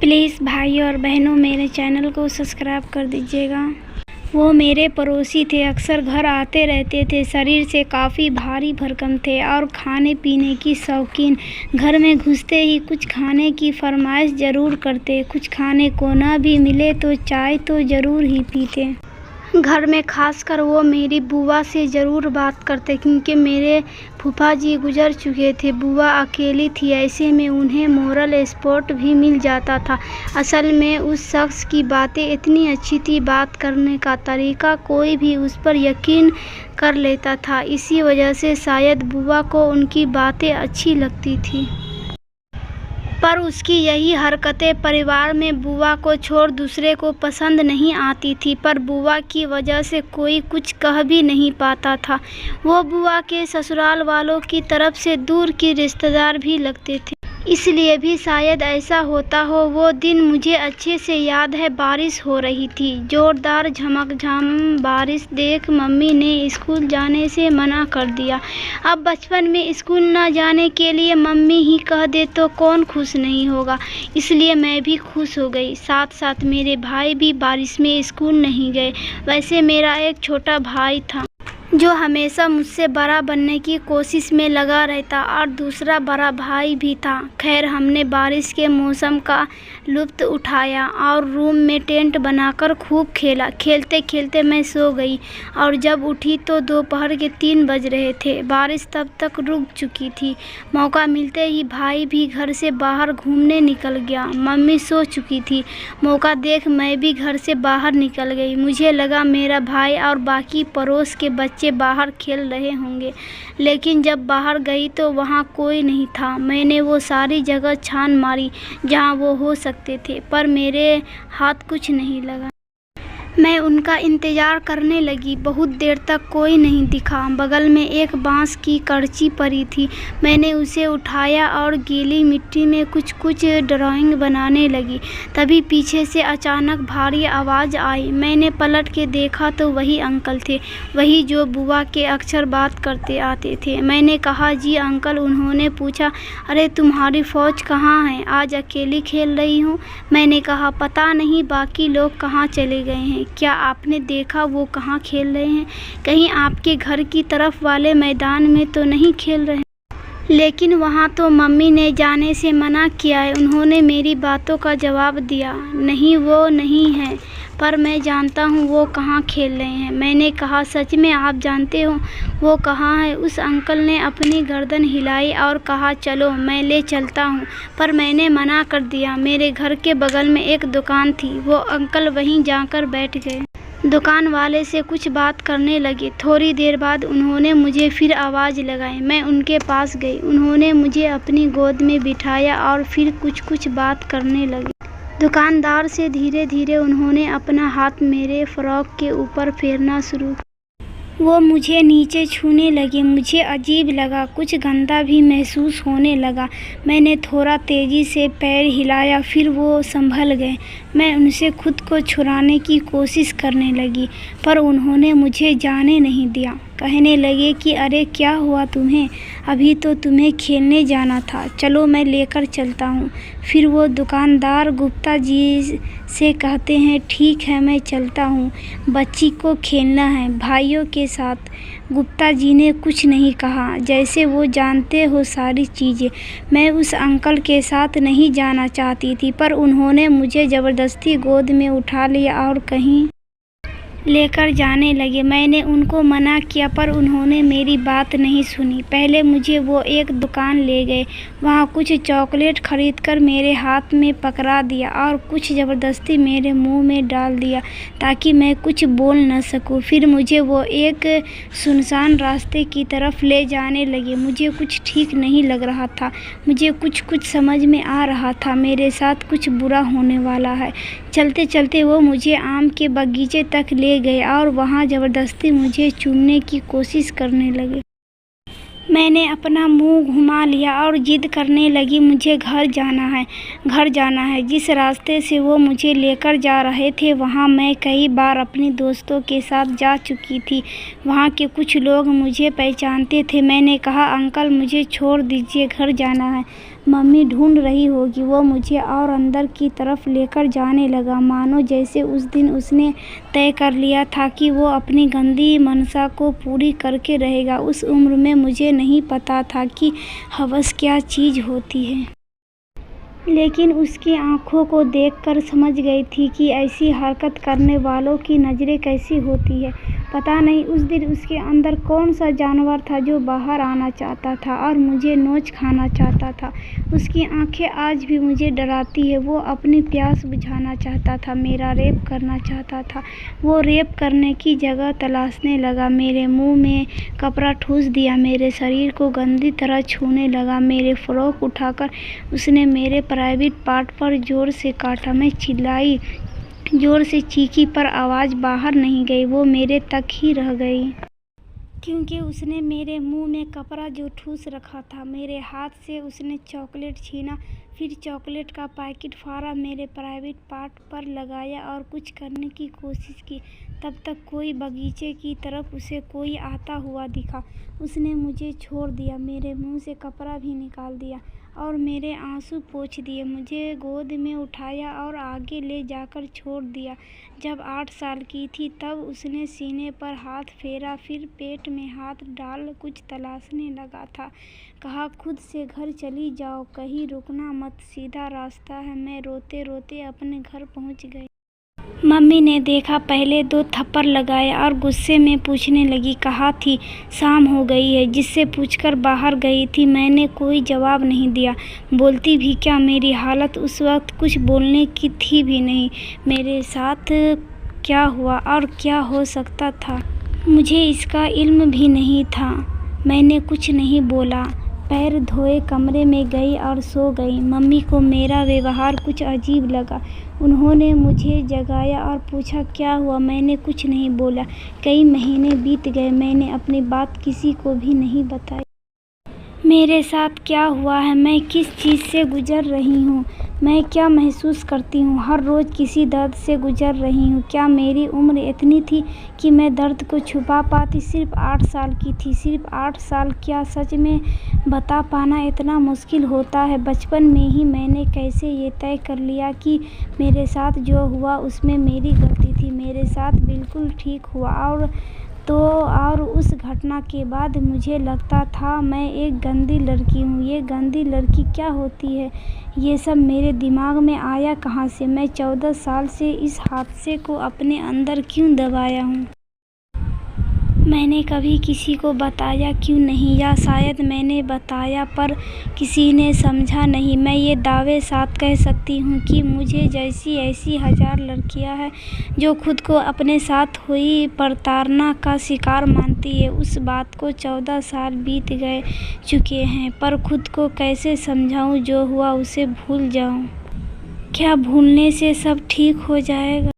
Please भाई और बहनों मेरे चैनल को सब्सक्राइब कर दीजिएगा। वो मेरे पड़ोसी थे, अक्सर घर आते रहते थे। शरीर से काफ़ी भारी भरकम थे और खाने पीने की शौकीन। घर में घुसते ही कुछ खाने की फरमाइश ज़रूर करते। कुछ खाने को ना भी मिले तो चाय तो ज़रूर ही पीते। घर में खासकर वो मेरी बुआ से ज़रूर बात करते, क्योंकि मेरे फूफा जी गुजर चुके थे। बुआ अकेली थी, ऐसे में उन्हें मोरल सपोर्ट भी मिल जाता था। असल में उस शख्स की बातें इतनी अच्छी थी, बात करने का तरीका, कोई भी उस पर यकीन कर लेता था। इसी वजह से शायद बुआ को उनकी बातें अच्छी लगती थी। पर उसकी यही हरकतें परिवार में बुआ को छोड़ दूसरे को पसंद नहीं आती थी। पर बुआ की वजह से कोई कुछ कह भी नहीं पाता था। वो बुआ के ससुराल वालों की तरफ से दूर की रिश्तेदार भी लगते थे, इसलिए भी शायद ऐसा होता हो। वो दिन मुझे अच्छे से याद है। बारिश हो रही थी, ज़ोरदार झमाझम बारिश देख मम्मी ने स्कूल जाने से मना कर दिया। अब बचपन में स्कूल न जाने के लिए मम्मी ही कह दे तो कौन खुश नहीं होगा, इसलिए मैं भी खुश हो गई। साथ साथ मेरे भाई भी बारिश में स्कूल नहीं गए। वैसे मेरा एक छोटा भाई था जो हमेशा मुझसे बड़ा बनने की कोशिश में लगा रहता, और दूसरा बड़ा भाई भी था। खैर, हमने बारिश के मौसम का लुत्फ़ उठाया और रूम में टेंट बनाकर खूब खेला। खेलते खेलते मैं सो गई और जब उठी तो दोपहर के 3 बज रहे थे। बारिश तब तक रुक चुकी थी। मौका मिलते ही भाई भी घर से बाहर घूमने निकल गया। मम्मी सो चुकी थी। मौका देख मैं भी घर से बाहर निकल गई। मुझे लगा मेरा भाई और बाकी पड़ोस के बच्चे बाहर खेल रहे होंगे, लेकिन जब बाहर गई तो वहाँ कोई नहीं था। मैंने वो सारी जगह छान मारी जहाँ वो हो सकते थे, पर मेरे हाथ कुछ नहीं लगा। मैं उनका इंतज़ार करने लगी। बहुत देर तक कोई नहीं दिखा। बगल में एक बांस की करची पड़ी थी। मैंने उसे उठाया और गीली मिट्टी में कुछ कुछ ड्राइंग बनाने लगी। तभी पीछे से अचानक भारी आवाज़ आई। मैंने पलट के देखा तो वही अंकल थे, वही जो बुआ के अक्सर बात करते आते थे। मैंने कहा, जी अंकल। उन्होंने पूछा, अरे तुम्हारी फ़ौज कहाँ है, आज अकेली खेल रही हूँ? मैंने कहा, पता नहीं बाकी लोग कहाँ चले गए हैं। क्या आपने देखा वो कहाँ खेल रहे हैं? कहीं आपके घर की तरफ वाले मैदान में तो नहीं खेल रहे? लेकिन वहाँ तो मम्मी ने जाने से मना किया है। उन्होंने मेरी बातों का जवाब दिया, नहीं वो नहीं है, पर मैं जानता हूँ वो कहाँ खेल रहे हैं। मैंने कहा, सच में आप जानते हो वो कहाँ है? उस अंकल ने अपनी गर्दन हिलाई और कहा, चलो मैं ले चलता हूँ। पर मैंने मना कर दिया। मेरे घर के बगल में एक दुकान थी, वो अंकल वहीं जाकर बैठ गए। दुकान वाले से कुछ बात करने लगे। थोड़ी देर बाद उन्होंने मुझे फिर आवाज़ लगाई। मैं उनके पास गई। उन्होंने मुझे अपनी गोद में बिठाया और फिर कुछ बात करने लगे। दुकानदार से धीरे धीरे उन्होंने अपना हाथ मेरे फ्रॉक के ऊपर फेरना शुरू किया। वो मुझे नीचे छूने लगे। मुझे अजीब लगा, कुछ गंदा भी महसूस होने लगा। मैंने थोड़ा तेज़ी से पैर हिलाया, फिर वो संभल गए। मैं उनसे खुद को छुड़ाने की कोशिश करने लगी, पर उन्होंने मुझे जाने नहीं दिया। कहने लगे कि अरे क्या हुआ तुम्हें, अभी तो तुम्हें खेलने जाना था, चलो मैं लेकर चलता हूँ। फिर वो दुकानदार गुप्ता जी से कहते हैं, ठीक है मैं चलता हूँ, बच्ची को खेलना है भाइयों के साथ। गुप्ता जी ने कुछ नहीं कहा, जैसे वो जानते हो सारी चीज़ें। मैं उस अंकल के साथ नहीं जाना चाहती थी, पर उन्होंने मुझे ज़बरदस्ती गोद में उठा लिया और कहीं लेकर जाने लगे। मैंने उनको मना किया, पर उन्होंने मेरी बात नहीं सुनी। पहले मुझे वो एक दुकान ले गए, वहाँ कुछ चॉकलेट खरीदकर मेरे हाथ में पकड़ा दिया और कुछ ज़बरदस्ती मेरे मुंह में डाल दिया ताकि मैं कुछ बोल न सकूं। फिर मुझे वो एक सुनसान रास्ते की तरफ ले जाने लगे। मुझे कुछ ठीक नहीं लग रहा था। मुझे कुछ समझ में आ रहा था, मेरे साथ कुछ बुरा होने वाला है। चलते चलते वो मुझे आम के बगीचे तक ले गए और वहाँ ज़बरदस्ती मुझे चूमने की कोशिश करने लगे। मैंने अपना मुंह घुमा लिया और जिद करने लगी, मुझे घर जाना है। जिस रास्ते से वो मुझे लेकर जा रहे थे वहाँ मैं कई बार अपनी दोस्तों के साथ जा चुकी थी। वहाँ के कुछ लोग मुझे पहचानते थे। मैंने कहा, अंकल मुझे छोड़ दीजिए, घर जाना है। मम्मी ढूंढ रही होगी। वो मुझे और अंदर की तरफ लेकर जाने लगा, मानो जैसे उस दिन उसने तय कर लिया था कि वो अपनी गंदी मनसा को पूरी करके रहेगा। उस उम्र में मुझे नहीं पता था कि हवस क्या चीज़ होती है, लेकिन उसकी आंखों को देखकर समझ गई थी कि ऐसी हरकत करने वालों की नज़रें कैसी होती है। पता नहीं उस दिन उसके अंदर कौन सा जानवर था जो बाहर आना चाहता था और मुझे नोच खाना चाहता था। उसकी आंखें आज भी मुझे डराती है। वो अपनी प्यास बुझाना चाहता था, मेरा रेप करना चाहता था। वो रेप करने की जगह तलाशने लगा, मेरे मुंह में कपड़ा ठूस दिया, मेरे शरीर को गंदी तरह छूने लगा, मेरे फ्रॉक उठाकर उसने मेरे प्राइवेट पार्ट पर जोर से काटा। मैं चिल्लाई, जोर से चीखी, पर आवाज़ बाहर नहीं गई, वो मेरे तक ही रह गई, क्योंकि उसने मेरे मुंह में कपड़ा जो ठूस रखा था। मेरे हाथ से उसने चॉकलेट छीना, फिर चॉकलेट का पैकेट फाड़ा, मेरे प्राइवेट पार्ट पर लगाया और कुछ करने की कोशिश की। तब तक कोई बगीचे की तरफ उसे कोई आता हुआ दिखा। उसने मुझे छोड़ दिया, मेरे मुंह से कपड़ा भी निकाल दिया और मेरे आंसू पोंछ दिए। मुझे गोद में उठाया और आगे ले जाकर छोड़ दिया। जब 8 साल की थी तब उसने सीने पर हाथ फेरा, फिर पेट में हाथ डाल कुछ तलाशने लगा था। कहा, खुद से घर चली जाओ, कहीं रुकना मत, सीधा रास्ता है। मैं रोते रोते अपने घर पहुंच गई। मम्मी ने देखा, पहले 2 थप्पड़ लगाए और गुस्से में पूछने लगी, कहाँ थी? शाम हो गई है, जिससे पूछकर बाहर गई थी। मैंने कोई जवाब नहीं दिया। बोलती भी क्या? मेरी हालत उस वक्त कुछ बोलने की थी भी नहीं। मेरे साथ क्या हुआ और क्या हो सकता था, मुझे इसका इल्म भी नहीं था। मैंने कुछ नहीं बोला, पैर धोए कमरे में गई और सो गई। मम्मी को मेरा व्यवहार कुछ अजीब लगा। उन्होंने मुझे जगाया और पूछा, क्या हुआ? मैंने कुछ नहीं बोला। कई महीने बीत गए, मैंने अपनी बात किसी को भी नहीं बताई। मेरे साथ क्या हुआ है, मैं किस चीज़ से गुजर रही हूँ, मैं क्या महसूस करती हूँ। हर रोज़ किसी दर्द से गुजर रही हूँ। क्या मेरी उम्र इतनी थी कि मैं दर्द को छुपा पाती? सिर्फ 8 साल की थी, सिर्फ 8 साल। क्या सच में बता पाना इतना मुश्किल होता है? बचपन में ही मैंने कैसे ये तय कर लिया कि मेरे साथ जो हुआ उसमें मेरी गलती थी। मेरे साथ बिल्कुल ठीक हुआ और उस घटना के बाद मुझे लगता था मैं एक गंदी लड़की हूँ। ये गंदी लड़की क्या होती है? ये सब मेरे दिमाग में आया कहाँ से? मैं 14 साल से इस हादसे को अपने अंदर क्यों दबाया हूँ? मैंने कभी किसी को बताया क्यों नहीं? या शायद मैंने बताया पर किसी ने समझा नहीं। मैं ये दावे साथ कह सकती हूँ कि मुझे जैसी ऐसी 1000 लड़कियाँ हैं जो खुद को अपने साथ हुई प्रताड़ना का शिकार मानती है। उस बात को 14 साल बीत गए चुके हैं, पर खुद को कैसे समझाऊँ? जो हुआ उसे भूल जाऊँ? क्या भूलने से सब ठीक हो जाएगा?